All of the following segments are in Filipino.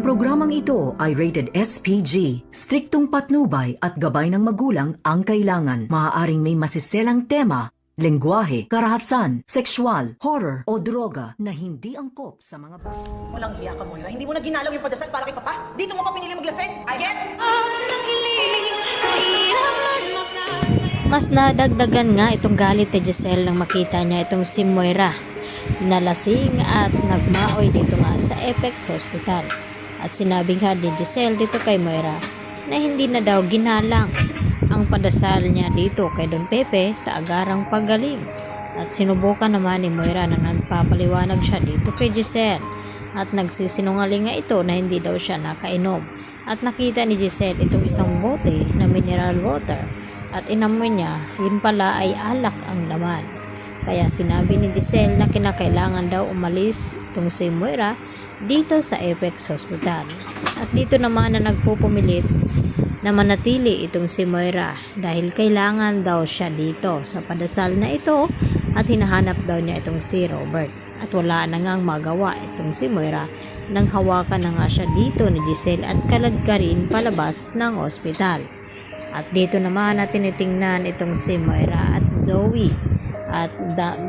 programang ito ay rated SPG. Striktong patnubay at gabay ng magulang ang kailangan. Maaaring may masiselang tema, lengguwahe, karahasan, sexual, horror o droga na hindi angkop sa mga bata. Walang hiya ka, Moira. Hindi mo na ginalaw yung padasal para kay Papa? Dito mo pa pinili maglasing? I get? Mas nadagdagan nga itong galit ni Giselle nang makita niya itong si Moira nalasing at nagmaoy dito nga sa Apex Hospital. At sinabi nga ni Giselle dito kay Moira na hindi na daw ginalang ang padasal niya dito kay Don Pepe sa agarang paggaling. At sinubukan naman ni Moira na nagpapaliwanag siya dito kay Giselle at nagsisinungaling nga ito na hindi daw siya nakainom. At nakita ni Giselle itong isang bote na mineral water at inamoy niya, yun pala ay alak ang laman. Kaya sinabi ni Giselle na kinakailangan daw umalis itong si Moira dito sa Apex Hospital. At dito naman na nagpupumilit na manatili itong si Moira dahil kailangan daw siya dito sa padasal na ito at hinahanap daw niya itong si Robert. At wala na ngang magawa itong si Moira nang hawakan na nga siya dito ni Giselle at kaladkarin palabas ng ospital. At dito naman na tinitingnan itong si Moira at Zoe. At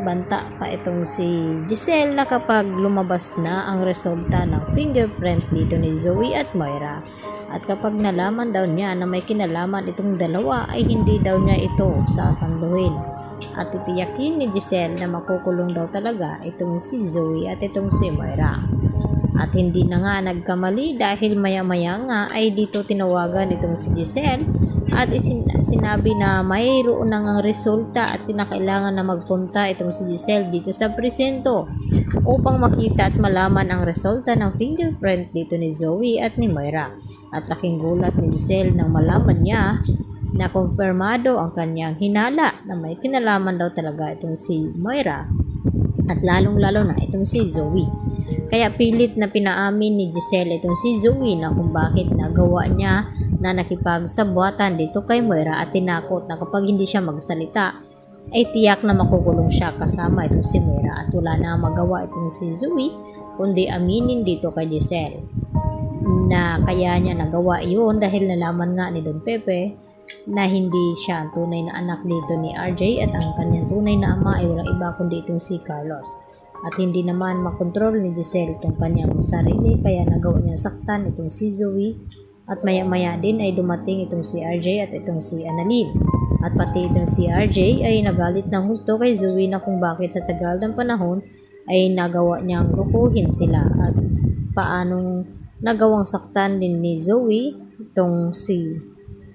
banta pa itong si Giselle na kapag lumabas na ang resulta ng fingerprint dito ni Zoe at Moira. At kapag nalaman daw niya na may kinalaman itong dalawa ay hindi daw niya ito sasanduhin. At titiyakin ni Giselle na makukulong daw talaga itong si Zoe at itong si Moira. At hindi na nga nagkamali dahil maya-maya nga ay dito tinawagan itong si Giselle at sinabi na mayroon na ang resulta at kinakailangan na magpunta itong si Giselle dito sa presento upang makita at malaman ang resulta ng fingerprint dito ni Zoe at ni Moira. At laking gulat ni Giselle nang malaman niya na kumpirmado ang kanyang hinala na may kinalaman daw talaga itong si Moira at lalong-lalo na itong si Zoe. Kaya pilit na pinaamin ni Giselle itong si Zoe na kung bakit nagawa niya na nakipagsabuatan dito kay Moira at tinakot na kapag hindi siya magsalita ay tiyak na makukulong siya kasama itong si Moira at wala na magawa itong si Zoe kundi aminin dito kay Giselle na kaya niya nagawa iyon dahil nalaman nga ni Don Pepe na hindi siya ang tunay na anak dito ni RJ at ang kanyang tunay na ama ay walang iba kundi itong si Carlos. At hindi naman makontrol ni Giselle itong kanyang sarili kaya nagawa niya saktan itong si Zoe at maya-maya din ay dumating itong si RJ at itong si Annalyn. At pati itong si RJ ay nagalit ng husto kay Zoe na kung bakit sa tagal ng panahon ay nagawa niyang rukuhin sila at paanong nagawang saktan din ni Zoe itong si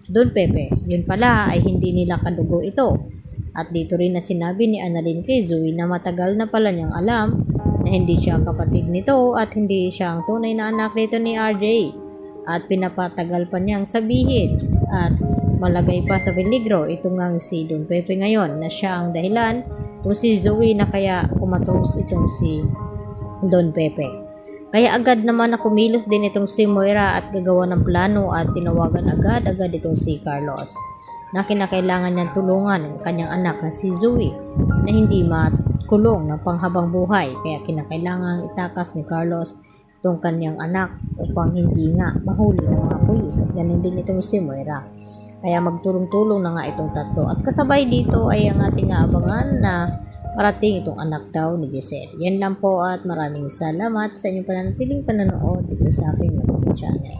Don Pepe. Yun pala ay hindi nila kadugo ito. At dito rin na sinabi ni Annalyn kay Zoe na matagal na pala niyang alam na hindi siya kapatid nito at hindi siya ang tunay na anak nito ni RJ. At pinapatagal pa niyang sabihin at malagay pa sa peligro itong ngang si Don Pepe ngayon na siya ang dahilan kung si Zoe na kaya kumatos itong si Don Pepe. Kaya agad naman na kumilos din itong si Moira at gagawa ng plano at tinawagan agad-agad itong si Carlos na kinakailangan niyang tulungan ang kanyang anak na si Zoe na hindi makulong ng panghabang buhay. Kaya kinakailangan itakas ni Carlos itong kanyang anak upang hindi nga mahuli ng mga pulis at ganun din itong si Moira. Kaya magtulong-tulong na nga itong tatlo at kasabay dito ay ang ating aabangan na parating itong anak daw ni Giselle. Yan lang po at maraming salamat sa inyong pananatiling panonood dito sa aking YouTube channel.